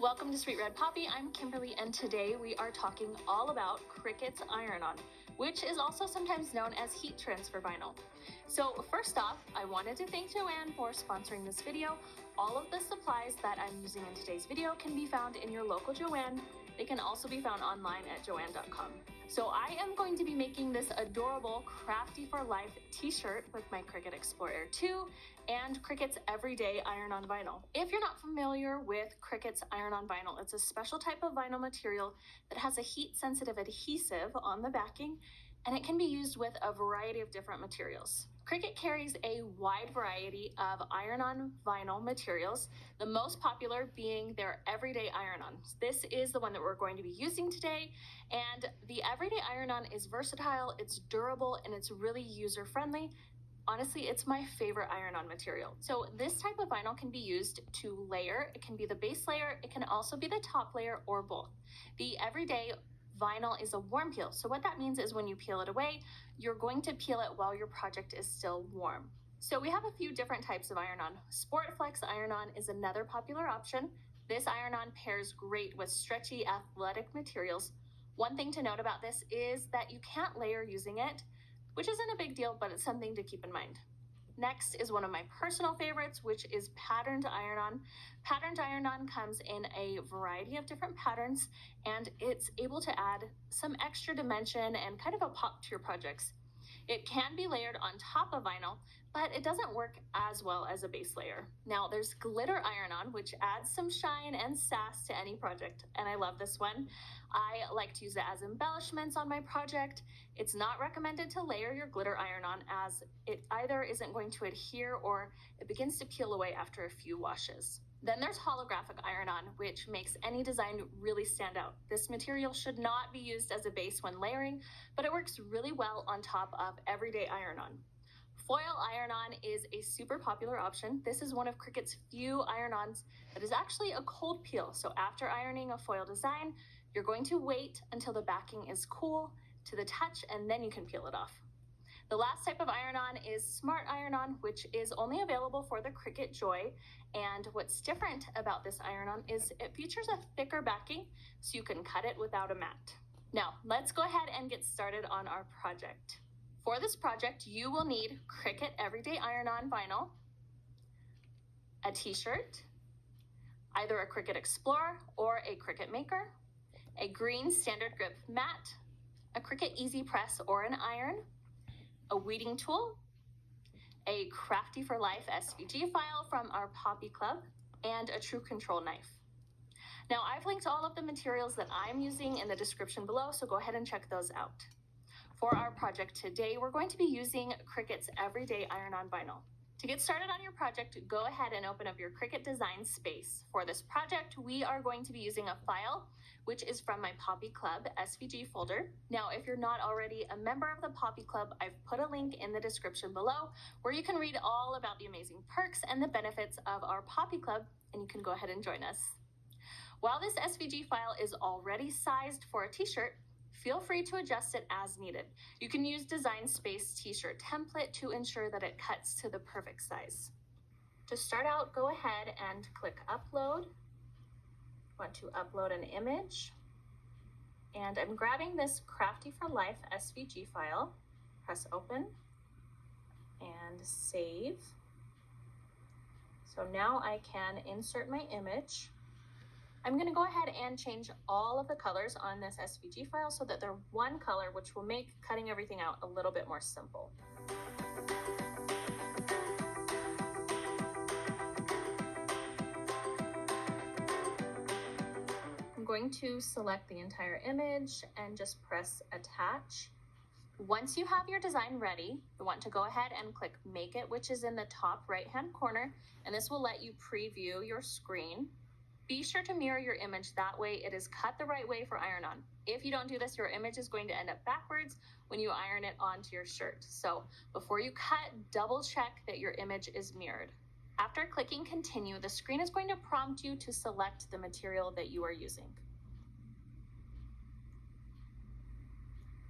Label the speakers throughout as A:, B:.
A: Welcome to Sweet Red Poppy. I'm Kimberly, and today we are talking all about Cricut's iron-on, which is also sometimes known as heat transfer vinyl. So first off, I wanted to thank Joanne for sponsoring this video. All of the supplies that I'm using in today's video can be found in your local Joann. They can also be found online at joann.com. So I am going to be making this adorable Crafty for Life t-shirt with my Cricut Explore Air 2 and Cricut's Everyday Iron-On Vinyl. If you're not familiar with Cricut's Iron-On Vinyl, it's a special type of vinyl material that has a heat-sensitive adhesive on the backing, and it can be used with a variety of different materials. Cricut carries a wide variety of iron-on vinyl materials, the most popular being their Everyday Iron-On. This is the one that we're going to be using today, and the Everyday Iron-On is versatile, it's durable, and it's really user-friendly. Honestly, it's my favorite iron-on material. So this type of vinyl can be used to layer. It can be the base layer, it can also be the top layer, or both. The Everyday Vinyl is a warm peel. So what that means is when you peel it away, you're going to peel it while your project is still warm. So we have a few different types of iron-on. Sport Flex iron-on is another popular option. This iron-on pairs great with stretchy athletic materials. One thing to note about this is that you can't layer using it, which isn't a big deal, but it's something to keep in mind. Next is one of my personal favorites, which is patterned iron-on. Patterned iron-on comes in a variety of different patterns, and it's able to add some extra dimension and kind of a pop to your projects. It can be layered on top of vinyl, but it doesn't work as well as a base layer. Now there's glitter iron-on, which adds some shine and sass to any project, and I love this one. I like to use it as embellishments on my project. It's not recommended to layer your glitter iron-on, as it either isn't going to adhere or it begins to peel away after a few washes. Then there's holographic iron-on, which makes any design really stand out. This material should not be used as a base when layering, but it works really well on top of Everyday iron-on. Foil iron-on is a super popular option. This is one of Cricut's few iron-ons that is actually a cold peel. So after ironing a foil design, you're going to wait until the backing is cool to the touch, and then you can peel it off. The last type of iron-on is Smart Iron-On, which is only available for the Cricut Joy. And what's different about this iron-on is it features a thicker backing, so you can cut it without a mat. Now, let's go ahead and get started on our project. For this project, you will need Cricut Everyday Iron-On Vinyl, a t-shirt, either a Cricut Explorer or a Cricut Maker, a green standard grip mat, a Cricut Easy Press or an iron, a weeding tool, a Crafty for Life SVG file from our Poppy Club, and a True Control knife. Now I've linked all of the materials that I'm using in the description below, so go ahead and check those out. For our project today, we're going to be using Cricut's Everyday Iron-On Vinyl. To get started on your project, go ahead and open up your Cricut Design Space. For this project, we are going to be using a file, which is from my Poppy Club SVG folder. Now, if you're not already a member of the Poppy Club, I've put a link in the description below where you can read all about the amazing perks and the benefits of our Poppy Club, and you can go ahead and join us. While this SVG file is already sized for a t-shirt, feel free to adjust it as needed. You can use Design Space t-shirt template to ensure that it cuts to the perfect size. To start out, go ahead and click Upload. Want to upload an image. And I'm grabbing this Crafty for Life SVG file. Press Open and Save. So now I can insert my image. I'm going to go ahead and change all of the colors on this SVG file so that they're one color, which will make cutting everything out a little bit more simple. I'm going to select the entire image and just press Attach. Once you have your design ready, you want to go ahead and click Make It, which is in the top right-hand corner, and this will let you preview your screen. Be sure to mirror your image, that way it is cut the right way for iron-on. If you don't do this, your image is going to end up backwards when you iron it onto your shirt. So before you cut, double check that your image is mirrored. After clicking Continue, the screen is going to prompt you to select the material that you are using.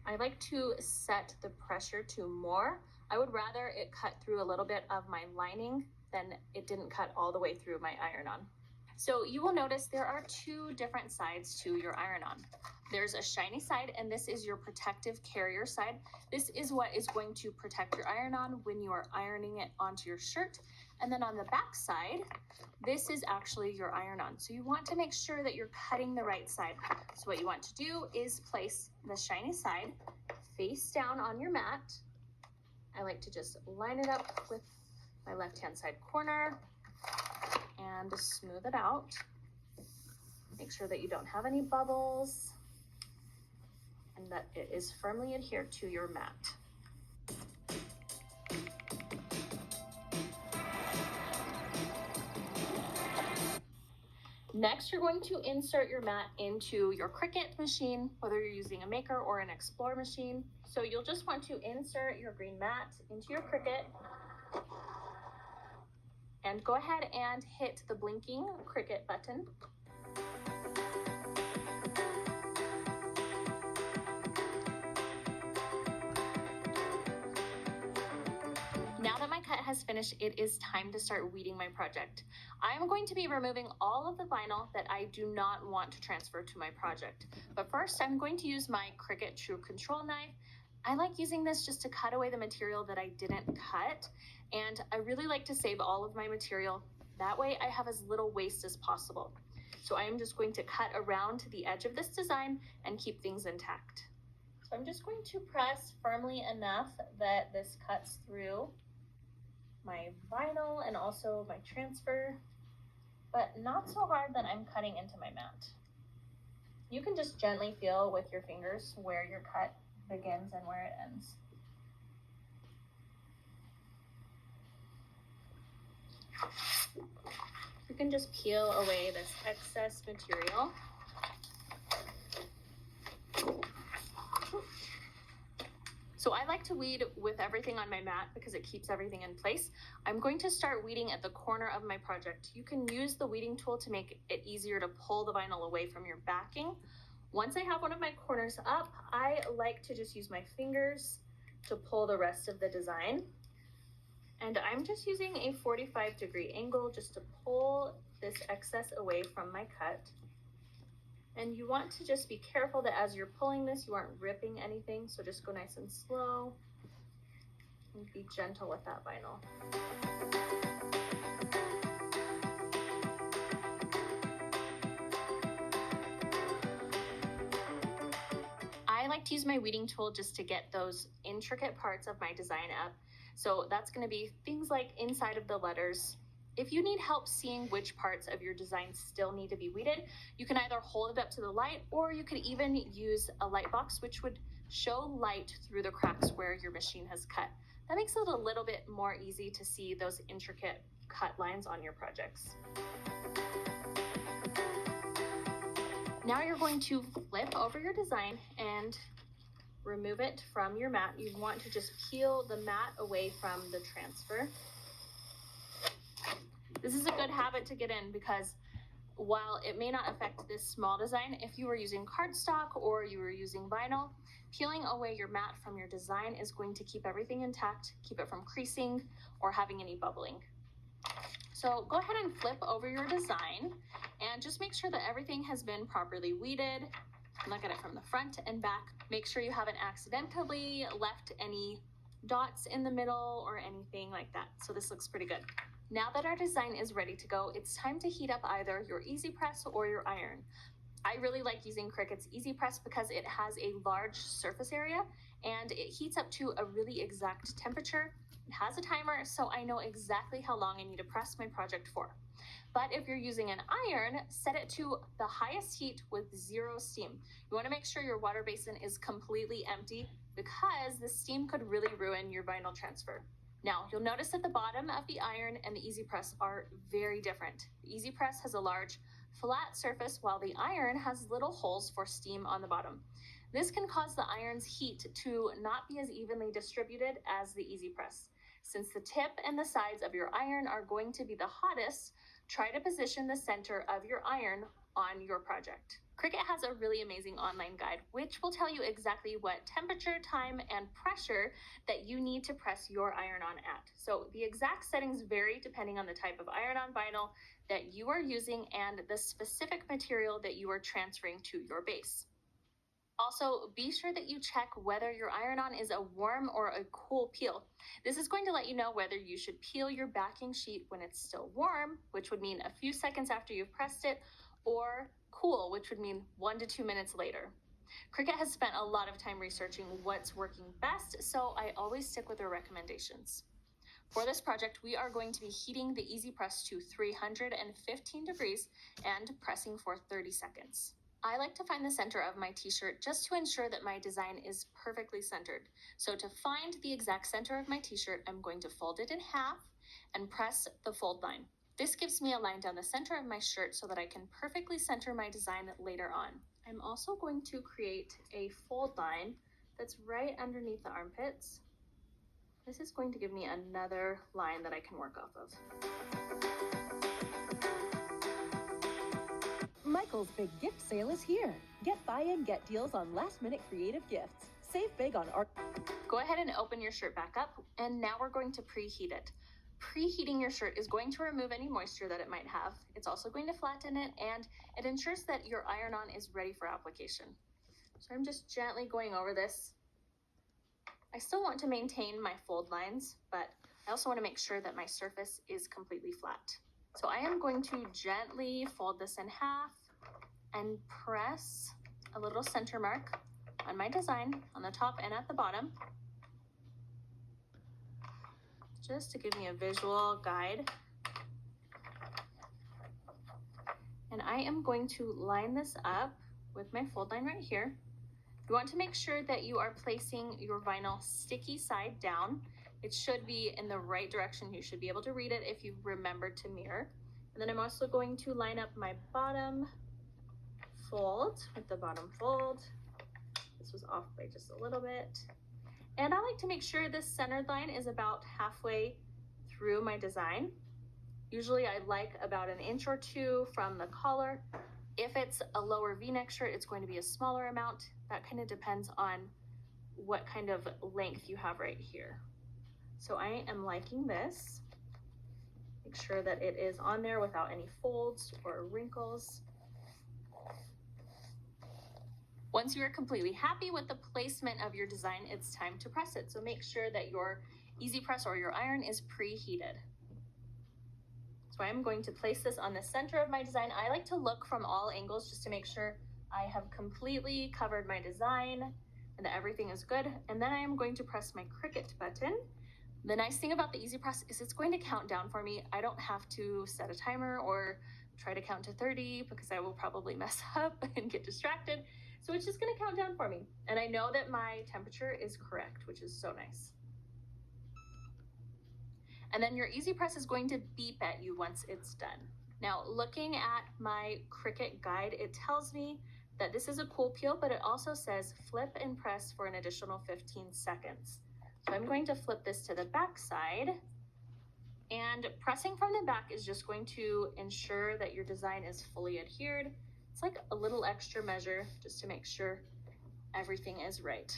A: I like to set the pressure to more. I would rather it cut through a little bit of my lining than it didn't cut all the way through my iron-on. So you will notice there are two different sides to your iron-on. There's a shiny side, and this is your protective carrier side. This is what is going to protect your iron-on when you are ironing it onto your shirt. And then on the back side, this is actually your iron-on. So you want to make sure that you're cutting the right side. So what you want to do is place the shiny side face down on your mat. I like to just line it up with my left-hand side corner and smooth it out. Make sure that you don't have any bubbles and that it is firmly adhered to your mat. Next, you're going to insert your mat into your Cricut machine, whether you're using a Maker or an Explore machine. So you'll just want to insert your green mat into your Cricut and go ahead and hit the blinking Cricut button. Now that my cut has finished, it is time to start weeding my project. I am going to be removing all of the vinyl that I do not want to transfer to my project. But first, I'm going to use my Cricut True Control knife. I like using this just to cut away the material that I didn't cut, and I really like to save all of my material. That way I have as little waste as possible. So I am just going to cut around the edge of this design and keep things intact. So I'm just going to press firmly enough that this cuts through my vinyl and also my transfer, but not so hard that I'm cutting into my mat. You can just gently feel with your fingers where your cut begins and where it ends. You can just peel away this excess material. So I like to weed with everything on my mat because it keeps everything in place. I'm going to start weeding at the corner of my project. You can use the weeding tool to make it easier to pull the vinyl away from your backing. Once I have one of my corners up, I like to just use my fingers to pull the rest of the design. And I'm just using a 45-degree angle just to pull this excess away from my cut. And you want to just be careful that as you're pulling this, you aren't ripping anything. So just go nice and slow and be gentle with that vinyl. I like to use my weeding tool just to get those intricate parts of my design up. So that's going to be things like inside of the letters. If you need help seeing which parts of your design still need to be weeded, you can either hold it up to the light, or you could even use a light box, which would show light through the cracks where your machine has cut. That makes it a little bit more easy to see those intricate cut lines on your projects. Now you're going to flip over your design and remove it from your mat. You want to just peel the mat away from the transfer. This is a good habit to get in because while it may not affect this small design, if you were using cardstock or you were using vinyl, peeling away your mat from your design is going to keep everything intact, keep it from creasing or having any bubbling. So go ahead and flip over your design and just make sure that everything has been properly weeded. Look at it from the front and back. Make sure you haven't accidentally left any dots in the middle or anything like that. So this looks pretty good. Now that our design is ready to go, it's time to heat up either your Easy Press or your iron. I really like using Cricut's Easy Press because it has a large surface area and it heats up to a really exact temperature. It has a timer, so I know exactly how long I need to press my project for. But if you're using an iron, set it to the highest heat with 0 steam. You want to make sure your water basin is completely empty because the steam could really ruin your vinyl transfer. Now, you'll notice that the bottom of the iron and the Easy Press are very different. The Easy Press has a large, flat surface while the iron has little holes for steam on the bottom. This can cause the iron's heat to not be as evenly distributed as the Easy Press. Since the tip and the sides of your iron are going to be the hottest, try to position the center of your iron on your project. Cricut has a really amazing online guide, which will tell you exactly what temperature, time, and pressure that you need to press your iron-on at. So the exact settings vary depending on the type of iron-on vinyl that you are using and the specific material that you are transferring to your base. Also, be sure that you check whether your iron-on is a warm or a cool peel. This is going to let you know whether you should peel your backing sheet when it's still warm, which would mean a few seconds after you've pressed it, or cool, which would mean 1 to 2 minutes later. Cricut has spent a lot of time researching what's working best, so I always stick with their recommendations. For this project, we are going to be heating the Easy Press to 315 degrees and pressing for 30 seconds. I like to find the center of my t-shirt just to ensure that my design is perfectly centered. So to find the exact center of my t-shirt, I'm going to fold it in half and press the fold line. This gives me a line down the center of my shirt so that I can perfectly center my design later on. I'm also going to create a fold line that's right underneath the armpits. This is going to give me another line that I can work off of.
B: Michael's big gift sale is here. Get buy-in, get deals on last-minute creative gifts. Save big on art.
A: Go ahead and open your shirt back up, and now we're going to preheat it. Preheating your shirt is going to remove any moisture that it might have. It's also going to flatten it, and it ensures that your iron-on is ready for application. So I'm just gently going over this. I still want to maintain my fold lines, but I also want to make sure that my surface is completely flat. So I am going to gently fold this in half and press a little center mark on my design on the top and at the bottom, just to give me a visual guide. And I am going to line this up with my fold line right here. You want to make sure that you are placing your vinyl sticky side down. It should be in the right direction. You should be able to read it if you remembered to mirror. And then I'm also going to line up my bottom fold with the bottom fold. This was off by just a little bit. And I like to make sure this centered line is about halfway through my design. Usually I like about an inch or two from the collar. If it's a lower V-neck shirt, it's going to be a smaller amount. That kind of depends on what kind of length you have right here. So I am liking this. Make sure that it is on there without any folds or wrinkles. Once you are completely happy with the placement of your design, it's time to press it. So make sure that your Easy Press or your iron is preheated. So I'm going to place this on the center of my design. I like to look from all angles just to make sure I have completely covered my design and that everything is good. And then I am going to press my Cricut button. The nice thing about the Easy Press is it's going to count down for me. I don't have to set a timer or try to count to 30 because I will probably mess up and get distracted. So it's just going to count down for me. And I know that my temperature is correct, which is so nice. And then your Easy Press is going to beep at you once it's done. Now, looking at my Cricut guide, it tells me that this is a cool peel, but it also says flip and press for an additional 15 seconds. So I'm going to flip this to the back side, and pressing from the back is just going to ensure that your design is fully adhered. It's like a little extra measure just to make sure everything is right.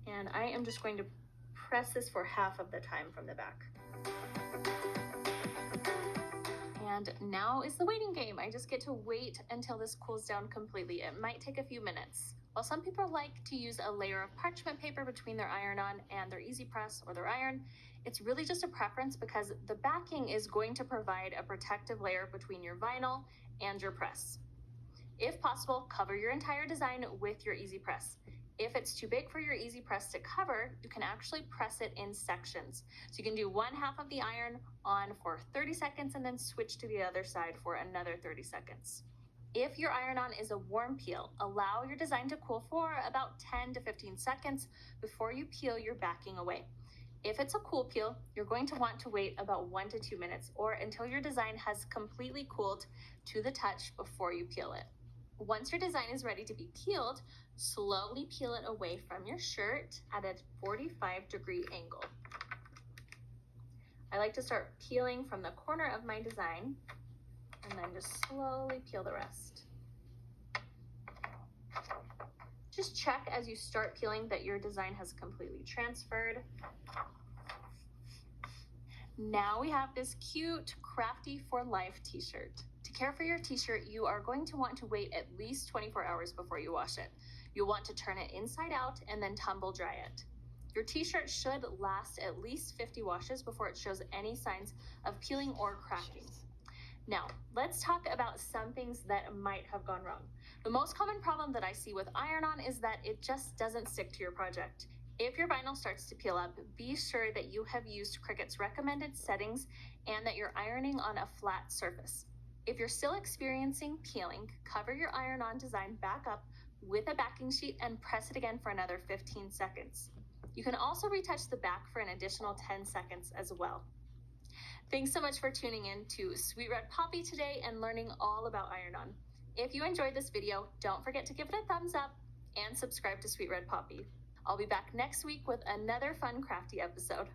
A: And I am just going to press this for half of the time from the back. And now is the waiting game. I just get to wait until this cools down completely. It might take a few minutes. While some people like to use a layer of parchment paper between their iron-on and their Easy Press or their iron, it's really just a preference because the backing is going to provide a protective layer between your vinyl and your press. If possible, cover your entire design with your Easy Press. If it's too big for your Easy Press to cover, you can actually press it in sections. So you can do one half of the iron on for 30 seconds and then switch to the other side for another 30 seconds. If your iron-on is a warm peel, allow your design to cool for about 10 to 15 seconds before you peel your backing away. If it's a cool peel, you're going to want to wait about 1 to 2 minutes or until your design has completely cooled to the touch before you peel it. Once your design is ready to be peeled, slowly peel it away from your shirt at a 45-degree angle. I like to start peeling from the corner of my design. and then just slowly peel the rest. Just check as you start peeling that your design has completely transferred. Now we have this cute Crafty for Life t-shirt. To care for your t-shirt, you are going to want to wait at least 24 hours before you wash it. You'll want to turn it inside out and then tumble dry it. Your t-shirt should last at least 50 washes before it shows any signs of peeling or cracking. Now, let's talk about some things that might have gone wrong. The most common problem that I see with iron-on is that it just doesn't stick to your project. If your vinyl starts to peel up, be sure that you have used Cricut's recommended settings and that you're ironing on a flat surface. If you're still experiencing peeling, cover your iron-on design back up with a backing sheet and press it again for another 15 seconds. You can also retouch the back for an additional 10 seconds as well. Thanks so much for tuning in to Sweet Red Poppy today and learning all about iron-on. If you enjoyed this video, don't forget to give it a thumbs up and subscribe to Sweet Red Poppy. I'll be back next week with another fun crafty episode.